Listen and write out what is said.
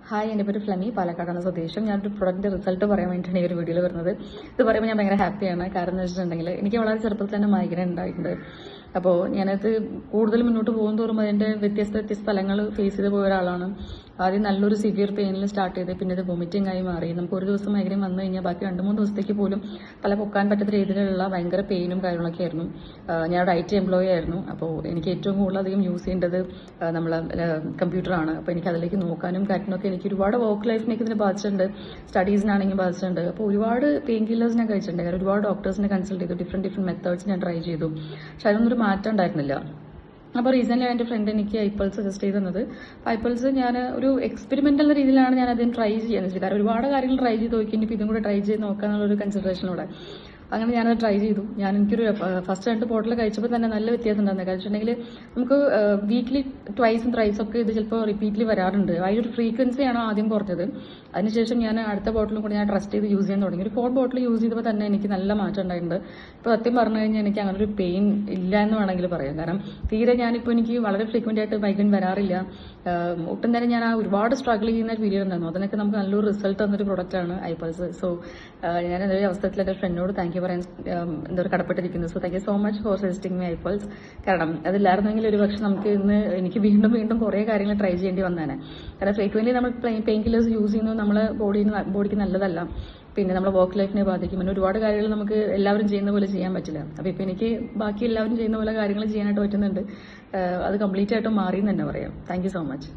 Hi, എൻ്റെ പേര് ഫ്ലമി, പാലക്കാടാണ് സ്വദേശം. ഞാനൊരു പ്രൊഡക്റ്റിൻ്റെ റിസൾട്ട് പറയാൻ വേണ്ടിയിട്ടാണ് ഈ ഒരു വീഡിയോയിൽ വരുന്നത്. ഇത് പറയുമ്പോൾ ഞാൻ ഭയങ്കര ഹാപ്പിയാണ്. കാരണം എന്ന് വെച്ചിട്ടുണ്ടെങ്കിൽ എനിക്ക് വളരെ ചെറുപ്പത്തിൽ തന്നെ മൈഗ്രൈൻ ഉണ്ടായിട്ടുണ്ട്. അപ്പോൾ ഞാനത് കൂടുതൽ മുന്നോട്ട് പോകും തോറും അതിൻ്റെ വ്യത്യസ്ത സ്ഥലങ്ങൾ ഫേസ് ചെയ്ത് പോയ ഒരാളാണ്. ആദ്യം നല്ലൊരു സിവിയർ പെയിനിൽ സ്റ്റാർട്ട് ചെയ്ത് പിന്നെ ഇത് വൊമിറ്റിംഗ് ആയി മാറി. നമുക്ക് ഒരു ദിവസം മൈഗ്രൈൻ വന്നു കഴിഞ്ഞാൽ ബാക്കി 2-3 ദിവസത്തേക്ക് പോലും തല പൊക്കാൻ പറ്റാത്ത രീതിയിലുള്ള ഭയങ്കര പെയിനും കാര്യങ്ങളൊക്കെ ആയിരുന്നു. ഞാനൊരു IT എംപ്ലോയി ആയിരുന്നു. അപ്പോൾ എനിക്ക് ഏറ്റവും കൂടുതൽ അധികം യൂസ് ചെയ്യേണ്ടത് നമ്മളെ കമ്പ്യൂട്ടറാണ്. അപ്പോൾ എനിക്ക് അതിലേക്ക് നോക്കാനും കാര്യങ്ങളൊക്കെ എനിക്ക് ഒരുപാട് വർക്ക് ലൈഫിനേക്ക് ഇതിനെ ബാധിച്ചിട്ടുണ്ട്, സ്റ്റഡീസിനാണെങ്കിൽ ബാധിച്ചിട്ടുണ്ട്. അപ്പോൾ ഒരുപാട് പെയിൻ കില്ലേഴ്സ് ഞാൻ കഴിച്ചിട്ടുണ്ട്. കാരണം ഒരുപാട് ഡോക്ടേഴ്സിനെ കൺസൾട്ട് ചെയ്തു, ഡിഫറെൻറ്റ് മെത്തേഡ്സ് ഞാൻ ട്രൈ ചെയ്തു. പക്ഷെ അതിനൊന്നും മാറ്റം ഉണ്ടായിരുന്നില്ല. അപ്പോൾ റീസെൻ്റ്ലി എൻ്റെ ഫ്രണ്ട് എനിക്ക് ഐപ്പൾസ് സജസ്റ്റ് ചെയ്ത് തന്നത്. ഐപ്പൾസ് ഞാൻ ഒരു എക്സ്പെരിമെൻ്റൽ രീതിയിലാണ് ഞാൻ അതിന് ട്രൈ ചെയ്യാന്ന് വെച്ചത്. കാരണം ഒരുപാട് കാര്യങ്ങൾ ട്രൈ ചെയ്ത് നോക്കി, ഇനിയിപ്പോൾ ഇതും കൂടെ ട്രൈ ചെയ്ത് നോക്കാന്നുള്ളൊരു കൺസിഡറേഷനോടെ അങ്ങനെ ഞാനത് ട്രൈ ചെയ്തു. എനിക്കൊരു ഫസ്റ്റ് 2 ബോട്ടിൽ കഴിച്ചപ്പോൾ തന്നെ നല്ല വ്യത്യാസം ഉണ്ടായിരുന്നു. കാരണം വെച്ചിട്ടുണ്ടെങ്കിൽ നമുക്ക് വീക്ക്ലി ട്വൈസും ത്രൈസും ഒക്കെ ഇത് ചിലപ്പോൾ റിപ്പീറ്റ്ലി വരാറുണ്ട്. അതിൻ്റെ ഫ്രീക്വൻസിയാണ് ആദ്യം കുറഞ്ഞത്. അതിനുശേഷം ഞാൻ അടുത്ത ബോട്ടിലും കൂടി ഞാൻ ട്രസ്റ്റ് ചെയ്ത് യൂസ് ചെയ്യാൻ തുടങ്ങി. ഒരു 4 ബോട്ടിൽ യൂസ് ചെയ്തപ്പോൾ തന്നെ എനിക്ക് നല്ല മാറ്റം ഉണ്ടായിട്ടുണ്ട്. ഇപ്പോൾ സത്യം പറഞ്ഞു കഴിഞ്ഞാൽ എനിക്ക് അങ്ങനെ ഒരു പെയിൻ ഇല്ല എന്ന് വേണമെങ്കിൽ പറയാം. കാരണം തീരെ ഞാനിപ്പോൾ എനിക്ക് വളരെ ഫ്രീക്വൻ്റ് ആയിട്ട് മൈഗ്രൈൻ വരാറില്ല. ഒട്ടും തന്നെ ഞാൻ ഒരുപാട് സ്ട്രഗിൾ ചെയ്യുന്ന ഒരു പീരിയഡ് ഉണ്ടായിരുന്നു. അതിനൊക്കെ നമുക്ക് നല്ലൊരു റിസൾട്ട് തന്നൊരു പ്രൊഡക്റ്റാണ് ഐപ്പൾസ്. സോ ഞാൻ എന്തൊരു അവസരത്തിൽ എൻ്റെ ഫ്രണ്ടിനോട് താങ്ക് യു പറയാൻ എന്തൊരു കടപ്പെട്ടിരിക്കുന്നു. So thank you so much for suggesting my ഐപ്പൾസ്. കാരണം അതില്ലായിരുന്നെങ്കിൽ ഒരു പക്ഷെ നമുക്ക് ഇന്ന് എനിക്ക് വീണ്ടും കുറേ കാര്യങ്ങൾ ട്രൈ ചെയ്യേണ്ടി വന്നേനെ. കാരണം ഫ്രീക്വൻ്റ്ലി നമ്മൾ പെയിൻ കില്ലേഴ്സ് യൂസ് ചെയ്യുന്നത് നമ്മളെ ബോഡിക്ക് നല്ലതല്ല. പിന്നെ നമ്മുടെ വർക്ക് ലൈഫിനെ ബാധിക്കും. പിന്നെ ഒരുപാട് കാര്യങ്ങൾ നമുക്ക് എല്ലാവരും ചെയ്യുന്ന പോലെ ചെയ്യാൻ പറ്റില്ല. അപ്പോൾ ഇപ്പോൾ എനിക്ക് ബാക്കി എല്ലാവരും ചെയ്യുന്ന പോലെ കാര്യങ്ങൾ ചെയ്യാനായിട്ട് പറ്റുന്നുണ്ട്. അത് കംപ്ലീറ്റ് ആയിട്ടും മാറി എന്ന് തന്നെ പറയാം. Thank you so much.